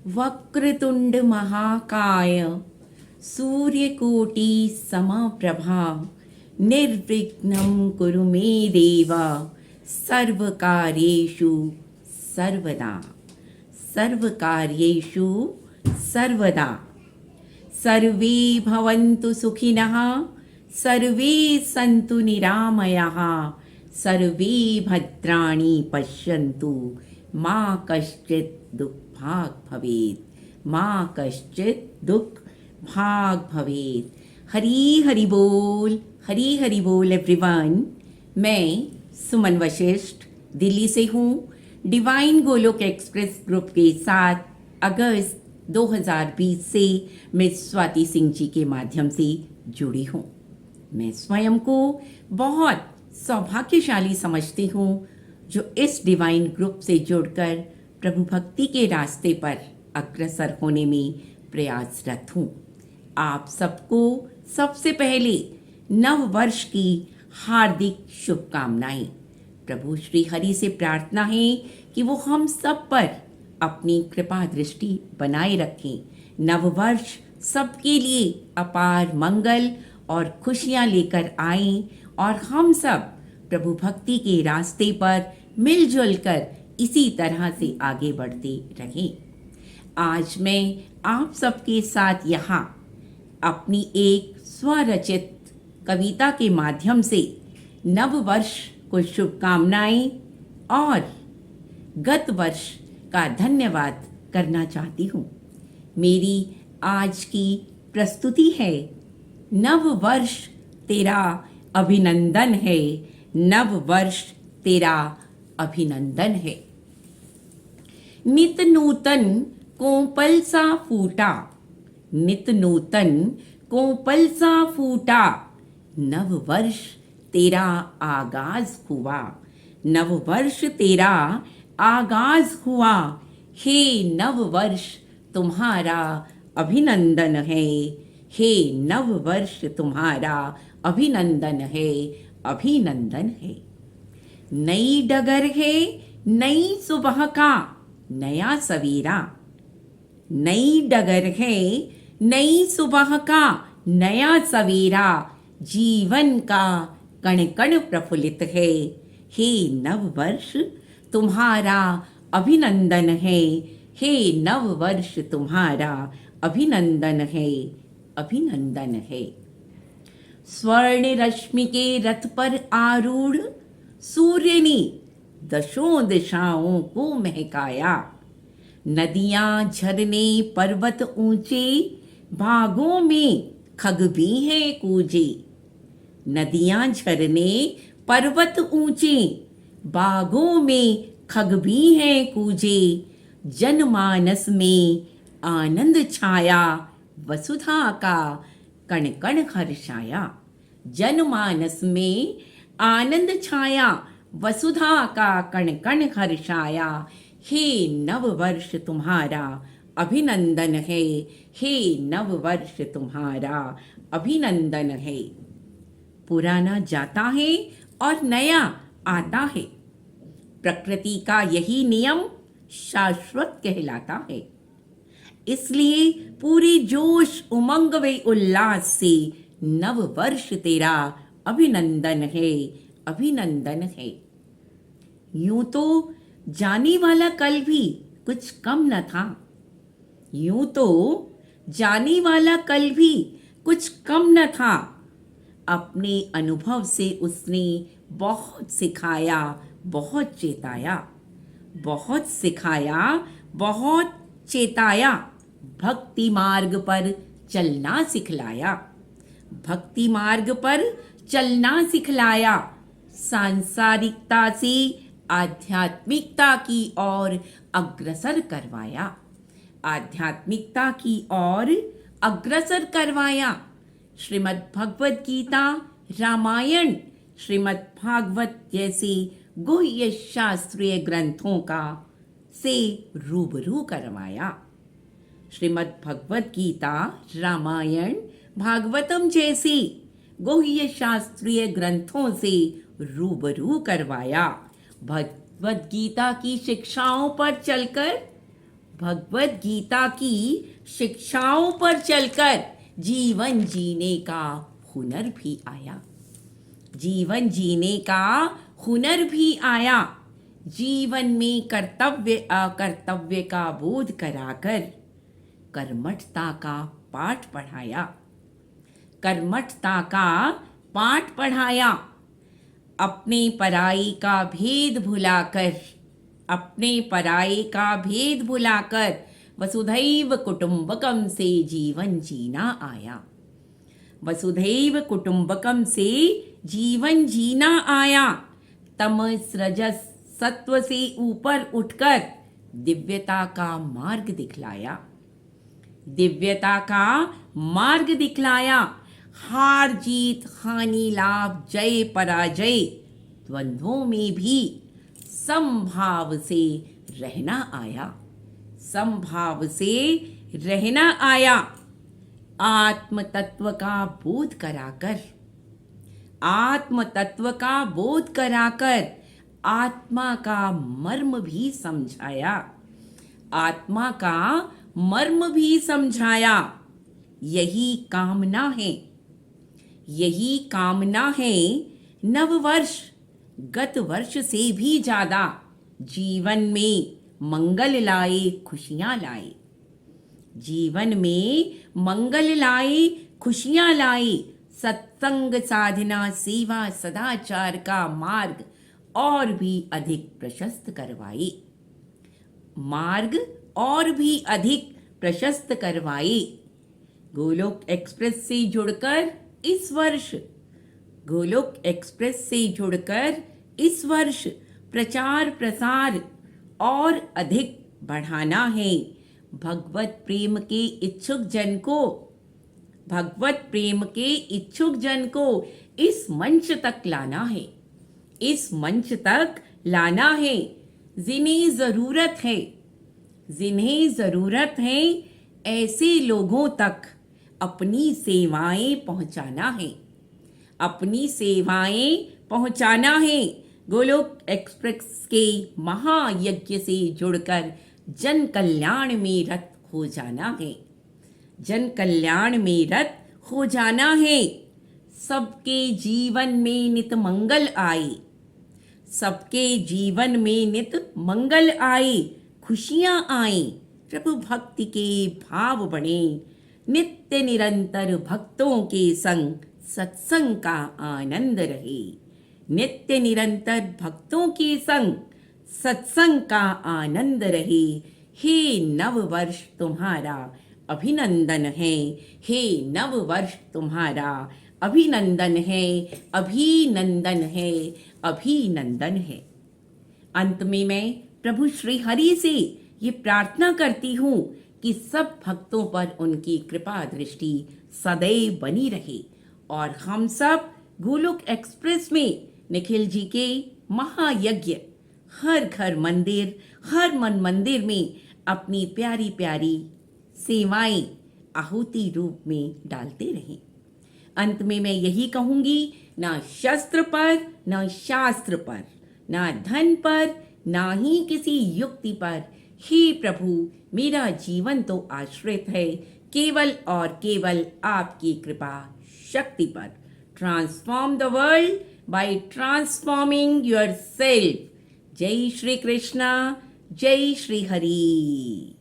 वक्रतुंड महाकाय सूर्यकोटि समप्रभा निर्विघ्नं कुरु मे देव सर्वकार्येषु सर्वदा सर्वकार्येषु सर्वदा। सर्वे भवन्तु सुखिनः, सर्वे सन्तु निरामयाः, सर्वे भद्राणि पश्यन्तु, मा कश्चित् दुःखभाग् भवेत्, मा कश्चित् दुःखभाग् भवेत्। हरी हरी बोल एवरीवन। मैं सुमन वशिष्ठ दिल्ली से हूँ। डिवाइन गोलोक एक्सप्रेस ग्रुप के साथ अगस्त 2020 से मिस स्वाति सिंह जी के माध्यम से जुड़ी हूँ। मैं स्वयं को बहुत सौभाग्यशाली समझती हूँ जो इस डिवाइन ग्रुप से जुड़कर प्रभु भक्ति के रास्ते पर अग्रसर होने में प्रयासरत हूँ। आप सबको सबसे पहले नव वर्ष की हार्दिक शुभकामनाएं। प्रभु श्री हरि से प्रार्थना है कि वो हम सब पर अपनी कृपा दृष्टि बनाए रखें। नव वर्ष सबके लिए अपार मंगल और खुशियां लेकर आए और हम सब प्रभु भक्ति के रास्ते पर मिलजुल कर इसी तरह से आगे बढ़ते रहें। आज मैं आप सबके साथ यहाँ अपनी एक स्वरचित कविता के माध्यम से नव वर्ष को शुभकामनाएं और गत वर्ष का धन्यवाद करना चाहती हूँ। मेरी आज की प्रस्तुति है नव वर्ष तेरा अभिनंदन है, नव वर्ष तेरा अभिनंदन है। नित नूतन कोपल सा फूटा, नित नूतन कोपल सा फूटा, नव वर्ष तेरा आगाज हुआ, नव वर्ष तेरा आगाज हुआ। हे नव वर्ष तुम्हारा अभिनंदन है, हे नव वर्ष तुम्हारा अभिनंदन है, अभिनंदन है। नई डगर है नई सुबह का नया सवेरा, नई डगर है नई सुबह का नया सवेरा, जीवन का कण कण प्रफुल्लित है। हे नव वर्ष तुम्हारा अभिनंदन है, हे नव वर्ष तुम्हारा अभिनंदन है, अभिनंदन है। स्वर्ण रश्मि के रथ पर आरूढ़ सूर्य ने दशों दिशाओं को महकाया। नदियां झरने पर्वत ऊंचे, भागों में खग भी हैं कूजे। नदियां झरने पर्वत ऊंचे, बागों में खग भी हैं कूजे। जनमानस में आनंद छाया, वसुधा का कण कण हर्षाया। जनमानस में आनंद छाया, वसुधा का कण कण हर्षाया। हे नव वर्ष तुम्हारा अभिनंदन है, हे नव वर्ष तुम्हारा अभिनंदन है। पुराना जाता है और नया आता है, प्रकृति का यही नियम शाश्वत कहलाता है। इसलिए पूरे जोश उमंग व उल्लास से नव वर्ष तेरा अभिनंदन है, अभिनंदन है। यूं तो जाने वाला कल भी कुछ कम न था, यूं तो जाने वाला कल भी कुछ कम न था। अपने अनुभव से उसने बहुत सिखाया, बहुत चेताया, बहुत सिखाया, बहुत चेताया। भक्ति मार्ग पर चलना सिखलाया, भक्ति मार्ग पर चलना सिखलाया। सांसारिकता से आध्यात्मिकता की ओर अग्रसर करवाया, आध्यात्मिकता की ओर अग्रसर करवाया। श्रीमद् भगवत गीता, रामायण, श्रीमद् भागवत जैसे गुह्य शास्त्रीय ग्रंथों का से रूबरू करवाया। श्रीमद् भगवत गीता, रामायण, भागवतम जैसे गुह्य शास्त्रीय ग्रंथों से रूबरू करवाया। भगवत गीता की शिक्षाओं पर चलकर भगवत गीता की शिक्षाओं पर चलकर जीवन जीने का हुनर भी आया। जीवन जीने का हुनर भी आया। जीवन में कर्तव्य अकर्तव्य का बोध कराकर कर्मठता का पाठ पढ़ाया। कर्मठता का पाठ पढ़ाया। अपने पराई का भेद भुलाकर, अपने पराई का भेद भुलाकर वसुधैव कुटुंबकम से जीवन जीना आया। वसुधैव कुटुंबकम से जीवन जीना आया। तमस रजस सत्व से ऊपर उठकर दिव्यता का मार्ग दिखलाया। दिव्यता का मार्ग दिखलाया। हार जीत, हानि लाभ, जय पराजय द्वंद्वों में भी समभाव से रहना आया। समभाव से रहना आया। आत्म तत्व का बोध कराकर, आत्म तत्व का बोध कराकर आत्मा का मर्म भी समझाया। आत्मा का मर्म भी समझाया। यही कामना है, यही कामना है। नववर्ष गत वर्ष से भी ज्यादा जीवन में मंगल लाए, खुशियां लाए। जीवन में मंगल लाए, खुशियां लाए। सत्संग, साधना, सेवा, सदाचार का मार्ग और भी अधिक प्रशस्त करवाए। मार्ग और भी अधिक प्रशस्त करवाए। गोलोक एक्सप्रेस से जुड़कर इस वर्ष, गोलोक एक्सप्रेस से जुड़कर इस वर्ष प्रचार प्रसार और अधिक बढ़ाना है। भगवत प्रेम के इच्छुक जन को, भगवत प्रेम के इच्छुक जन को इस मंच तक लाना है। इस मंच तक लाना है। जिन्हें जरूरत है, जिन्हें जरूरत है, ऐसे लोगों तक अपनी सेवाएं पहुंचाना है। अपनी सेवाएं पहुंचाना है। गोलोक एक्सप्रेस के महायज्ञ से जुड़कर जन कल्याण में रत हो जाना है। जन कल्याण में रत हो जाना है। सबके जीवन में नित मंगल आए। सबके जीवन में नित मंगल आए, खुशियां आए। प्रभु भक्ति के भाव बढ़े। नित्य निरंतर भक्तों के संग सत्संग का आनंद रहे। नित्य निरंतर भक्तों के संग सत्संग का आनंद रहे। हे नव वर्ष तुम्हारा अभिनंदन है। हे नव वर्ष तुम्हारा अभिनंदन है, अभिनंदन है, अभिनंदन है। अंत में मैं प्रभु श्री हरि से ये प्रार्थना करती हूँ कि सब भक्तों पर उनकी कृपा दृष्टि सदैव बनी रहे और हम सब गोलोक एक्सप्रेस में निखिल जी के महायज्ञ हर घर मंदिर, हर मन मंदिर में अपनी प्यारी प्यारी सेवाएं आहुति रूप में डालते रहें। अंत में मैं यही कहूंगी, ना शस्त्र पर, ना शास्त्र पर, ना धन पर, ना ही किसी युक्ति पर, हे प्रभु मेरा जीवन तो आश्रित है केवल और केवल आपकी कृपा शक्ति पर। Transform the world by transforming yourself. जय श्री कृष्णा, जय श्री हरि।